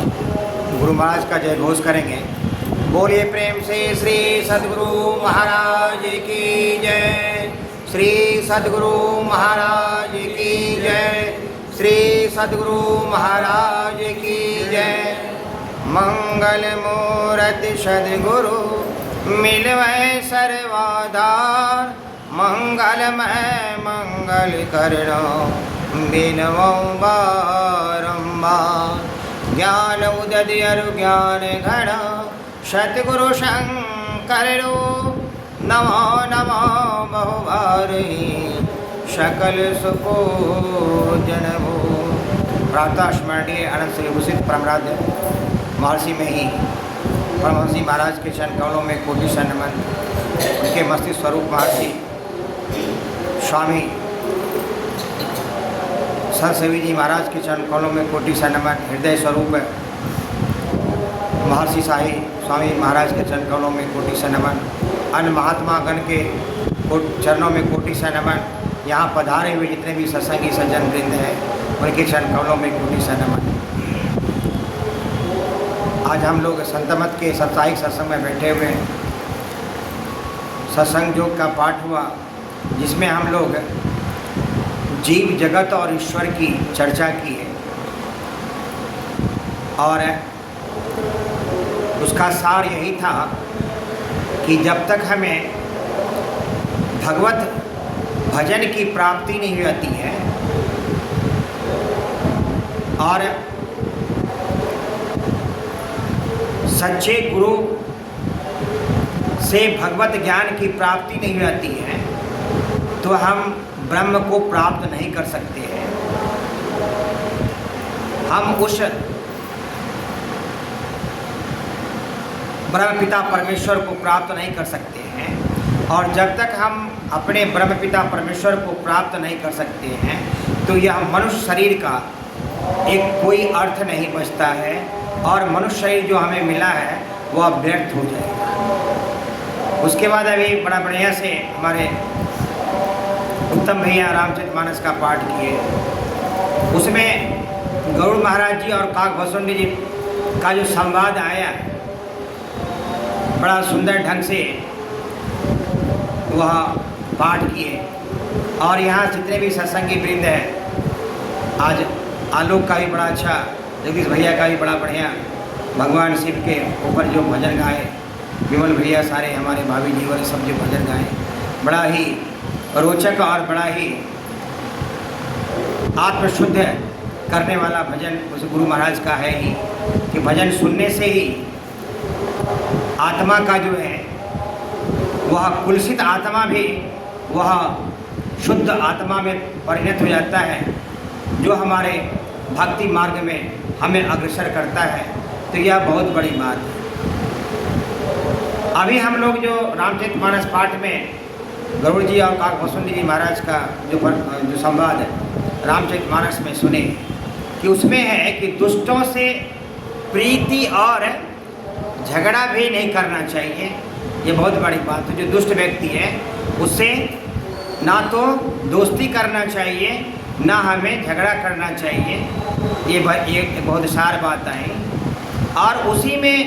गुरु महाराज का जय घोष करेंगे। बोलिए प्रेम से श्री सद्गुरु महाराज की जय, श्री सद्गुरु महाराज की जय, श्री सद्गुरु महाराज की जय। मंगल मूर्ति सद्गुरु मिलवै सर्वाधार, मंगलमय मंगल करणो बिनवो बारंबार। ज्ञान उदय अरु ज्ञान घन सतगुरु शंकर रो, नमो नमो बहुभारी सकल सुको जनमो। प्रातः स्मरणीय अनंत श्री भूषित परमराध्य महर्षि में ही परमहंस महाराज के चरण कमलों में कोटि सा नमन। उनके मस्तिष्क स्वरूप महर्षि स्वामी सरस्वती जी महाराज के चरण कमलों में कोटि सा नमन। हृदय स्वरूप महर्षि शाही स्वामी महाराज के चरण कमलों में कोटि सा नमन। अन्य महात्मा गण के चरणों में कोटि सा नमन। यहाँ पधारे हुए जितने भी सत्संगी सज्जन वृंद हैं उनके चरण कमलों में कोटि सा नमन। आज हम लोग संतमत के साप्ताहिक सत्संग में बैठे हुए हैं। सत्संग योग का पाठ हुआ जिसमें हम लोग जीव जगत और ईश्वर की चर्चा की है और उसका सार यही था कि जब तक हमें भगवत भजन की प्राप्ति नहीं होती है और सच्चे गुरु से भगवत ज्ञान की प्राप्ति नहीं होती है तो हम ब्रह्म को प्राप्त नहीं कर सकते हैं। हम उस ब्रह्म पिता परमेश्वर को प्राप्त नहीं कर सकते हैं और जब तक हम अपने ब्रह्म पिता परमेश्वर को प्राप्त नहीं कर सकते हैं तो यह मनुष्य शरीर का एक कोई अर्थ नहीं बचता है और मनुष्य शरीर जो हमें मिला है वह व्यर्थ हो जाएगा। उसके बाद अभी बड़ा बढ़िया से हमारे उत्तम भैया रामचरितमानस का पाठ किए। उसमें गरुड़ महाराज जी और काकभस्वंडी जी का जो संवाद आया बड़ा सुंदर ढंग से वह पाठ किए। और यहाँ जितने भी सत्संगी वृंद हैं, आज आलोक का भी बड़ा अच्छा, जगदीश भैया का भी बड़ा बढ़िया भगवान शिव के ऊपर जो भजन गाए, विमल भैया सारे हमारे भाभी जी वाले सब जो भजन गाए, बड़ा ही रोचक और बड़ा ही आत्मशुद्ध करने वाला भजन उस गुरु महाराज का है ही कि भजन सुनने से ही आत्मा का जो है वह कुलसित आत्मा भी वह शुद्ध आत्मा में परिणत हो जाता है जो हमारे भक्ति मार्ग में हमें अग्रसर करता है। तो यह बहुत बड़ी बात है। अभी हम लोग जो रामचरितमानस पाठ में गरुड़ जी और काकभस्वंडी जी महाराज का जो संवाद रामचरितमानस में सुने कि उसमें है कि दुष्टों से प्रीति और झगड़ा भी नहीं करना चाहिए। ये बहुत बड़ी बात है। जो दुष्ट व्यक्ति है उससे ना तो दोस्ती करना चाहिए ना हमें झगड़ा करना चाहिए। ये बहुत सार बात है। और उसी में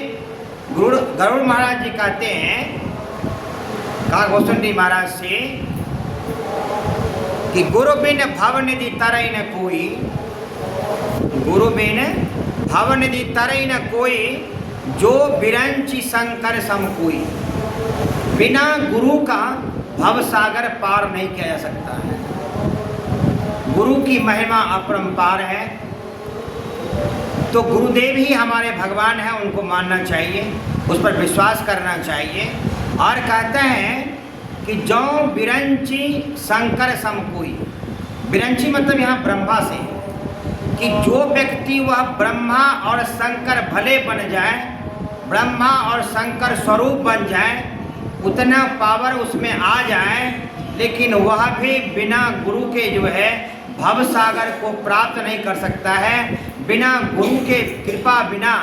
गरुड़ महाराज जी कहते हैं काकभस्वंडी महाराज से कि गुरु बिन भवनिधि तरई न कोई, गुरु बिन भवनिधि तरई न कोई, जो बिरंची शंकर सम कोई। बिना गुरु का भव सागर पार नहीं किया जा सकता है। गुरु की महिमा अपरंपार है। तो गुरुदेव ही हमारे भगवान हैं, उनको मानना चाहिए, उस पर विश्वास करना चाहिए। और कहते हैं कि जो बिरंची शंकर सम कोई, बिरंची मतलब यहाँ ब्रह्मा से कि जो व्यक्ति वह ब्रह्मा और शंकर भले बन जाए, ब्रह्मा और शंकर स्वरूप बन जाए, उतना पावर उसमें आ जाए, लेकिन वह भी बिना गुरु के जो है भव सागर को प्राप्त नहीं कर सकता है। बिना गुरु के कृपा बिना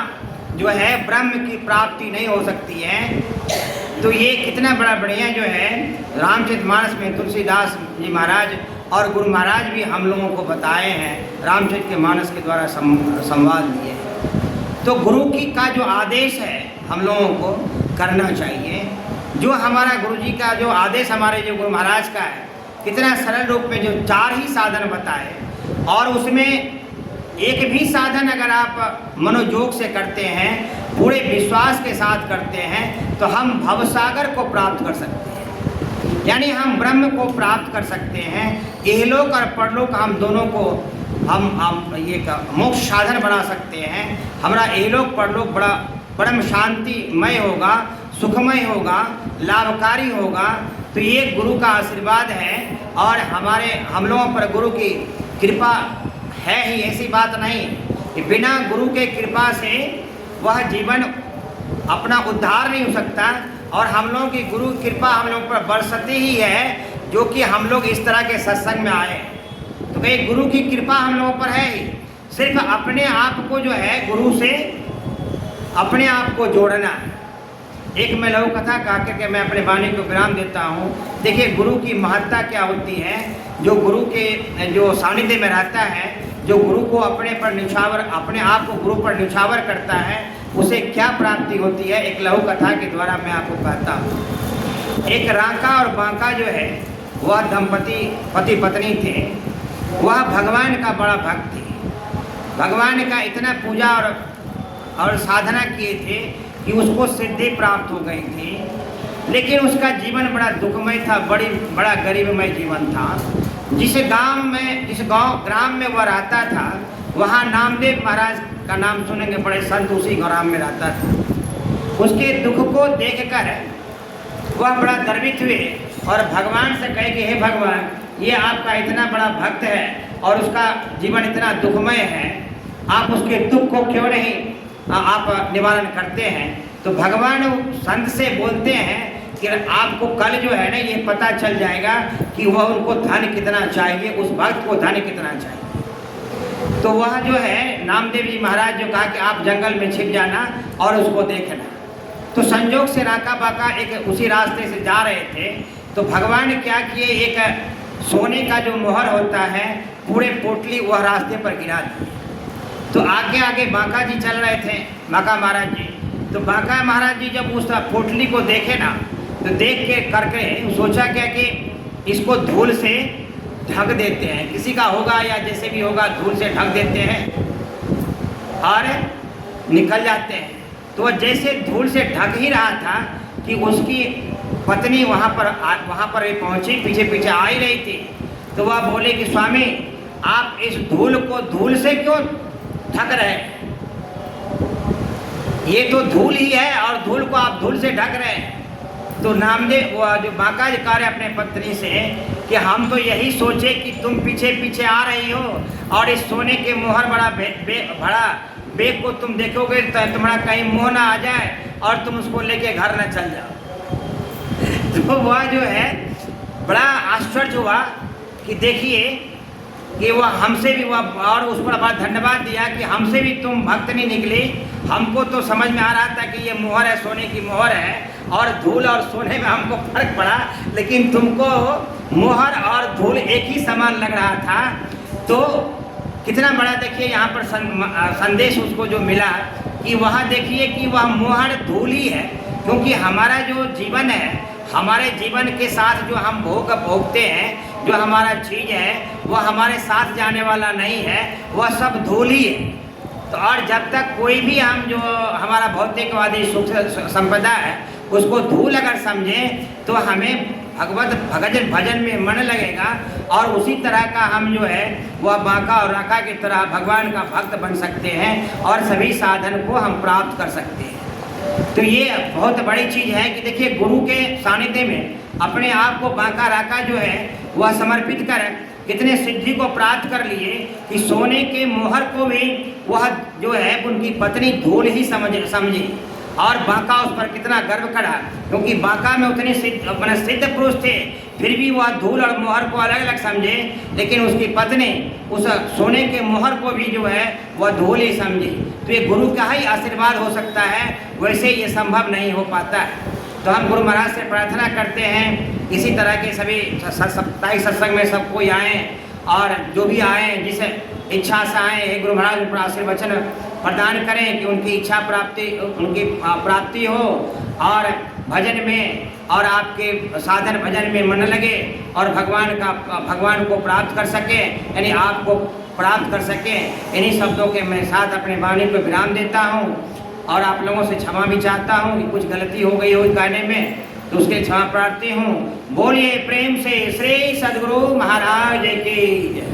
जो है ब्रह्म की प्राप्ति नहीं हो सकती है। तो ये कितना बड़ा बढ़िया जो है रामचरितमानस में तुलसीदास जी महाराज और गुरु महाराज भी हम लोगों को बताए हैं, रामचरित के मानस के द्वारा संवाद दिए। तो गुरु की का जो आदेश है हम लोगों को करना चाहिए। जो हमारा गुरु जी का जो आदेश, हमारे जो गुरु महाराज का है, कितना सरल रूप में जो 4 ही साधन बताए, और उसमें एक भी साधन अगर आप मनोयोग से करते हैं, पूरे विश्वास के साथ करते हैं, तो हम भवसागर को प्राप्त कर सकते हैं। यानी हम ब्रह्म को प्राप्त कर सकते हैं। इहलोक और परलोक हम दोनों को हम ये मोक्ष साधन बना सकते हैं। हमारा इहलोक परलोक बड़ा परम शांतिमय होगा, सुखमय होगा, लाभकारी होगा। तो ये गुरु का आशीर्वाद है, और हम लोगों पर गुरु की कृपा है ही, ऐसी बात नहीं कि बिना गुरु के कृपा से वह जीवन अपना उद्धार नहीं हो सकता। और हम लोगों की गुरु कृपा हम लोगों पर बरसती ही है, जो कि हम लोग इस तरह के सत्संग में आए। तो कहीं गुरु की कृपा हम लोगों पर है ही, सिर्फ अपने आप को जो है गुरु से अपने आप को जोड़ना है। एक मैं लघु कथा कह करके मैं अपने वाणी को विराम देता हूँ। देखिए गुरु की महत्ता क्या होती है। जो गुरु के जो सानिध्य में रहता है, जो गुरु को अपने आप को गुरु पर निछावर करता है, उसे क्या प्राप्ति होती है, एक लघु कथा के द्वारा मैं आपको कहता हूँ। एक राका और बांका जो है, वह दंपति पति पत्नी थे। वह भगवान का बड़ा भक्त थे, भगवान का इतना पूजा और साधना किए थे कि उसको सिद्धि प्राप्त हो गई थी। लेकिन उसका जीवन बड़ा दुखमय था, बड़ा गरीबमय जीवन था। जिस ग्राम में वह रहता था, वहाँ नामदेव महाराज का नाम सुनेंगे, बड़े संत उसी ग्राम में रहता था। उसके दुख को देखकर वह बड़ा गर्वित हुए और भगवान से कहे कि हे भगवान, ये आपका इतना बड़ा भक्त है और उसका जीवन इतना दुखमय है, आप उसके दुख को क्यों नहीं आप निवारण करते हैं। तो भगवान संत से बोलते हैं कि आपको कल जो है ना, ये पता चल जाएगा कि वह उनको धन कितना चाहिए, उस भक्त को धन कितना चाहिए। तो वह जो है नामदेव जी महाराज जो कहा कि आप जंगल में छिप जाना और उसको देखना। तो संजोग से राका बाका एक उसी रास्ते से जा रहे थे, तो भगवान ने क्या किए, एक सोने का जो मोहर होता है, पूरे पोटली वह रास्ते पर गिरा दी। तो आगे आगे बांका जी चल रहे थे, बांका महाराज जी। तो बांका महाराज जी जब उस पोटली को देखे ना, तो देख के करके सोचा क्या कि इसको धूल से ढक देते हैं, किसी का होगा या जैसे भी होगा, धूल से ढक देते हैं और निकल जाते हैं। तो वह जैसे धूल से ढक ही रहा था कि उसकी पत्नी वहाँ पर भी पहुँची, पीछे पीछे आ ही रही थी। तो वह बोले कि स्वामी, आप इस धूल को धूल से क्यों ढक रहे, ये तो धूल ही है और धूल को आप धूल से ढक रहे हैं। तो नामदेव वो जो बांका जी कह रहे अपने पत्नी से कि हम तो यही सोचे कि तुम पीछे पीछे आ रही हो और इस सोने के मोहर बड़ा बेग को तुम देखोगे तो तुम्हारा कहीं मोह ना आ जाए और तुम उसको लेके घर न चल जाओ। तो वह जो है बड़ा आश्चर्य हुआ कि देखिए कि वह हमसे भी वह, और उस पर बड़ा धन्यवाद दिया कि हमसे भी तुम भक्त नहीं निकली। हमको तो समझ में आ रहा था कि ये मोहर है, सोने की मोहर है, और धूल और सोने में हमको फर्क पड़ा, लेकिन तुमको मोहर और धूल एक ही समान लग रहा था। तो कितना बड़ा देखिए यहाँ पर संदेश उसको जो मिला कि वहाँ देखिए कि वह मोहर धूल ही है, क्योंकि हमारा जो जीवन है, हमारे जीवन के साथ जो हम भोगते हैं, जो हमारा चीज़ है, वह हमारे साथ जाने वाला नहीं है, वह सब धूल ही है। तो और जब तक कोई भी हम जो हमारा भौतिकवादी सुख संपदा है उसको धूल अगर समझें, तो हमें भजन में मन लगेगा और उसी तरह का हम जो है वह बांका और राका की तरह भगवान का भक्त बन सकते हैं और सभी साधन को हम प्राप्त कर सकते हैं। तो ये बहुत बड़ी चीज़ है कि देखिए गुरु के सानिध्य में अपने आप को बांका राका जो है वह समर्पित कर कितने सिद्धि को प्राप्त कर लिए कि सोने के मोहर को भी वह जो है उनकी पत्नी धूल ही समझी और बांका उस पर कितना गर्व करा, क्योंकि बांका में उतने सिद्ध पुरुष थे, फिर भी वह धूल और मोहर को अलग अलग समझे, लेकिन उसकी पत्नी उस सोने के मोहर को भी जो है वह धूल ही समझी। तो ये गुरु का ही आशीर्वाद हो सकता है, वैसे ये संभव नहीं हो पाता है। तो हम गुरु महाराज से प्रार्थना करते हैं इसी तरह के सभी साप्ताहिक सत्संग में सब कोई आएँ और जो भी आएँ जिस इच्छा से आएँ, गुरु महाराज ऊपर आशीर्वचन प्रदान करें कि उनकी इच्छा उनकी प्राप्ति हो और भजन में और आपके साधन भजन में मन लगे और भगवान को प्राप्त कर सके, यानी आपको प्राप्त कर सके। इन्हीं शब्दों के मैं साथ अपने वाणी को विराम देता हूँ और आप लोगों से क्षमा भी चाहता हूँ कि कुछ गलती हो गई हो कहने में, तो उसके क्षमा प्रार्थी हूँ। बोलिए प्रेम से श्री सद्गुरु महाराज की जय।